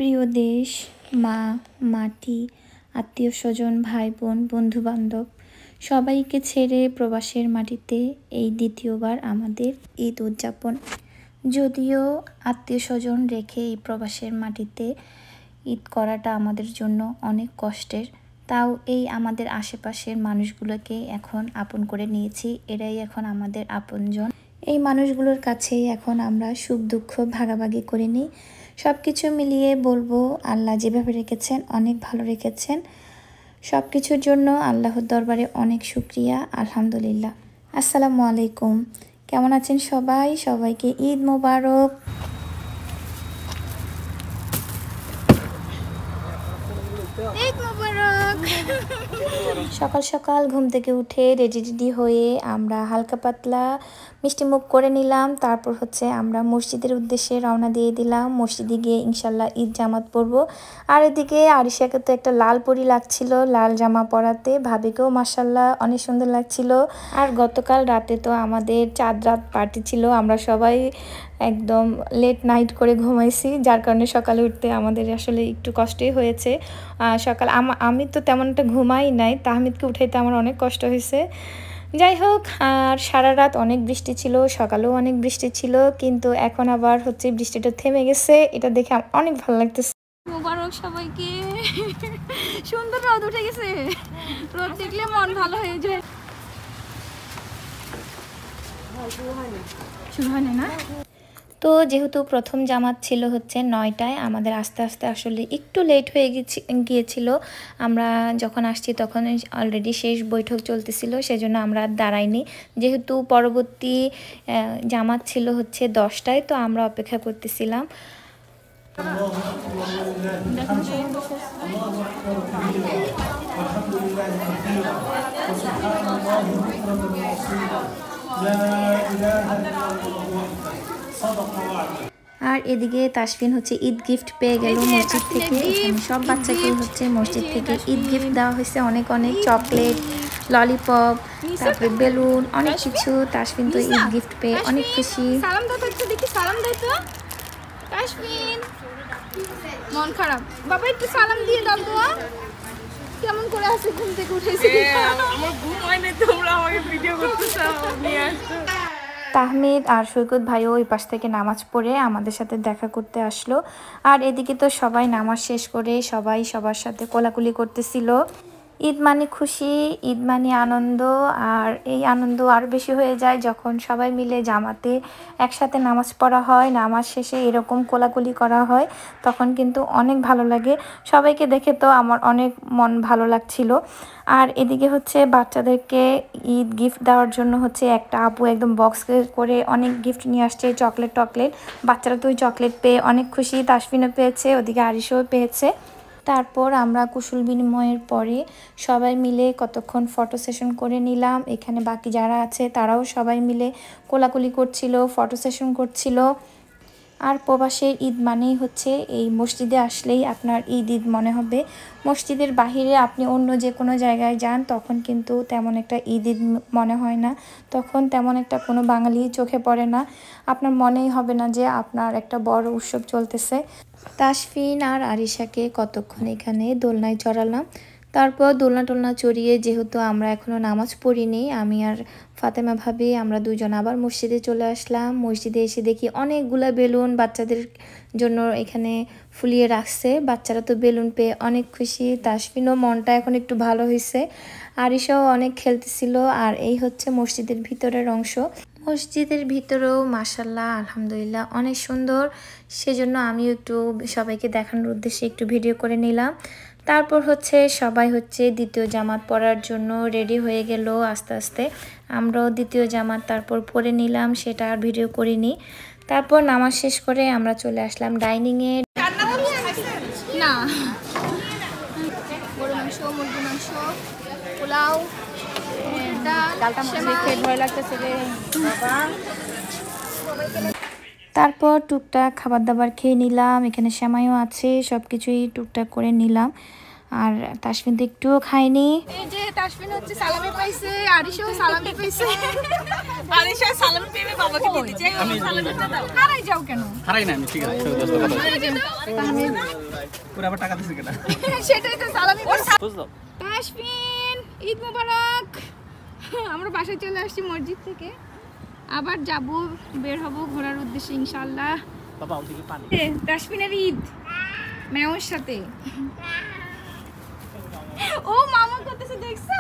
প্রিয় দেশ, মা, মাটি, আত্মীয়স্বজন, ভাই বোন, বন্ধুবান্ধব সবাইকে ছেড়ে প্রবাসের মাটিতে এই দ্বিতীয়বার আমাদের ঈদ উদযাপন। যদিও আত্মীয়স্বজন রেখে এই প্রবাসের মাটিতে ঈদ করাটা আমাদের জন্য অনেক কষ্টের, তাও এই আমাদের আশেপাশের মানুষগুলোকে এখন আপন করে নিয়েছি। এরাই এখন আমাদের আপনজন। এই মানুষগুলোর কাছেই এখন আমরা সুখ দুঃখ ভাগাভাগি করে নিই। সব কিছু মিলিয়ে বলবো আল্লাহ যেভাবে রেখেছেন অনেক ভালো রেখেছেন। সব কিছুর জন্য আল্লাহর দরবারে অনেক শুকরিয়া, আলহামদুলিল্লাহ। আসসালামু আলাইকুম, কেমন আছেন সবাই? সবাইকে ঈদ মোবারক। সকাল সকাল ঘুম থেকে উঠে রেডি হয়ে আমরা হালকা পাতলা মিষ্টি মুখ করে নিলাম। তারপর আমরা মসজিদের উদ্দেশ্যে রওনা দিয়ে দিলাম। মসজিদে গিয়ে ইনশাল্লাহ ঈদ জামাত পরবো। আর এদিকে আরিশাকে তো একটা লাল পরি লাগছিল লাল জামা পরাতে, ভাবিকেও মাশাল্লাহ অনেক সুন্দর লাগছিল। আর গতকাল রাতে তো আমাদের চাঁদ রাত পার্টি ছিল, আমরা সবাই একদম লেট নাইট করে ঘুমাইছি, যার কারণে সকালে উঠতে আমাদের আসলে একটু কষ্টই হয়েছে। সকাল আমি তো তেমন একটা ঘুমাই নাই, তাহমিদকে উঠাইতে আমার অনেক কষ্ট হয়েছে। যাই হোক, আর সারা রাত অনেক বৃষ্টি ছিল, সকালেও অনেক বৃষ্টি ছিল, কিন্তু এখন আবার বৃষ্টিটা থেমে গেছে। এটা দেখে অনেক ভালো লাগতেছে। মোবারক সবাইকে। সুন্দর রোদ উঠে গেছে, রোদ দেখলে মন ভালো হয়ে যায়। শুরু হয়নি না? তো যেহেতু প্রথম জামাত ছিল 9টায়, আমাদের আস্তে আস্তে আসলে একটু লেট হয়ে গিয়েছিল। আমরা যখন আসছি তখন অলরেডি শেষ বৈঠক চলতেছিল, সেজন্য আমরা আর দাঁড়াইনি। যেহেতু পরবর্তী জামাত ছিল 10টায়, তো আমরা অপেক্ষা করতেছিলাম। আর এদিকে তাসফিন ঈদ গিফট পেয়ে গেল মসজিদ থেকে। এখানে সব বাচ্চাকে মসজিদ থেকে ঈদ গিফট দেওয়া হয়েছে, অনেক অনেক চকলেট, ললিপপ, তারপরে বেলুন, অনেক কিছু। তাসফিন তো ঈদ গিফট পেয়ে অনেক খুশি। সালাম দাও তো, দেখি সালাম দাও তো তাসফিন। মন খারাপ, বাবা একটু সালাম দিয়ে দাও তো। কেমন করে আছে, ঘুম থেকে উঠেছে? আমার ঘুম হয় না, তোমরা আমাকে ভিডিও করতেছো, নিয়ে আসছো। তাহমিদ আর সৈকত ভাইও ওই পাশ থেকে নামাজ পড়ে আমাদের সাথে দেখা করতে আসলো। আর এদিকে তো সবাই নামাজ শেষ করে সবাই সবার সাথে কোলাকুলি করতেছিল। ঈদ মানে খুশি, ঈদ মানে আনন্দ। আর এই আনন্দ আরও বেশি হয়ে যায় যখন সবাই মিলে জামাতে একসাথে নামাজ পড়া হয়, নামাজ শেষে এরকম কোলাকুলি করা হয়, তখন কিন্তু অনেক ভালো লাগে। সবাইকে দেখে তো আমার অনেক মন ভালো লাগছিল। আর এদিকে বাচ্চাদেরকে ঈদ গিফট দেওয়ার জন্য একটা আপু একদম বক্স করে অনেক গিফট নিয়ে আসছে, চকলেট। বাচ্চারা তো ওই চকলেট পেয়ে অনেক খুশি, তাসফিনও পেয়েছে, ওদিকে আরিশও পেয়েছে। তারপর আমরা কুশল বিনিময়ের পরে সবাই মিলে কতক্ষণ ফটো সেশন করে নিলাম। এখানে বাকি যারা আছে তারাও সবাই মিলে কোলাকুলি করছিল, ফটো সেশন করছিল। আর প্রবাসের ঈদ মানেই এই মসজিদে আসলেই আপনার ঈদ মনে হবে। মসজিদের বাহিরে আপনি অন্য যে কোনো জায়গায় যান, তখন কিন্তু তেমন একটা ঈদ মনে হয় না, তখন তেমন একটা কোনো বাঙালি চোখে পড়ে না, আপনার মনেই হবে না যে আপনার একটা বড় উৎসব চলতেছে। তাসফিন আর আরিশাকে কতক্ষণ এখানে দোলনায় চড়ালাম। তারপর দোলনা চড়িয়ে, যেহেতু আমরা এখনও নামাজ পড়িনি, আমি আর ফাতেমা ভাবি আমরা দুজন আবার মসজিদে চলে আসলাম। মসজিদে এসে দেখি অনেকগুলা বেলুন বাচ্চাদের জন্য এখানে ফুলিয়ে রাখছে। বাচ্চারা তো বেলুন পেয়ে অনেক খুশি। তাসফিনও মনটা এখন একটু ভালো হয়েছে। আরিশাও অনেক খেলতেছিল। আর এই মসজিদের ভিতরের অংশ। মসজিদের ভিতরেও মাশাল্লাহ আলহামদুলিল্লাহ অনেক সুন্দর, সেজন্য আমিও একটু সবাইকে দেখানোর উদ্দেশ্যে একটু ভিডিও করে নিলাম। তারপর সবাই দ্বিতীয় জামাত পরার জন্য রেডি হয়ে গেল আস্তে আস্তে। আমরাও দ্বিতীয় জামাত তারপর পরে নিলাম, সেটা আর ভিডিও করিনি। তারপর নামাজ শেষ করে আমরা চলে আসলাম ডাইনিংয়ে। না, গরু মাংস, মুরগি মাংস, পোলাও, ভয় লাগতেছে রে বাবা। তারপর টুকটাক খাবার দাবার খেয়ে নিলাম। এখানে সেমাইও আছে, সব কিছুই টুকটাক করে নিলাম। আর তাসফিন তো একটুও খায়নি। এই যে তাসফিন হচ্ছে সালামি পাইছে, আরিশাও সালামি পাইছে। আরিশা সালামি পেয়ে বাবাকে দিয়ে দিছে। আমি সালামিটা দাও। হারাই যাও কেন? হারাই না আমি, ঠিক আছে। পুরো আবার টাকা দিছে কেন? সেটাই তো সালামি বুঝলো? তাসফিন ঈদ মোবারক। আমরা বাসায় চলে আসছি মসজিদ থেকে, আবার যাব, বের হব ঘোরার উদ্দেশ্যে ইনশাআল্লাহ। বাবা ওদিকে পানি। তাসফিনের ঈদ মেয়ের সাথে। ও মামা করতেছে দেখছো?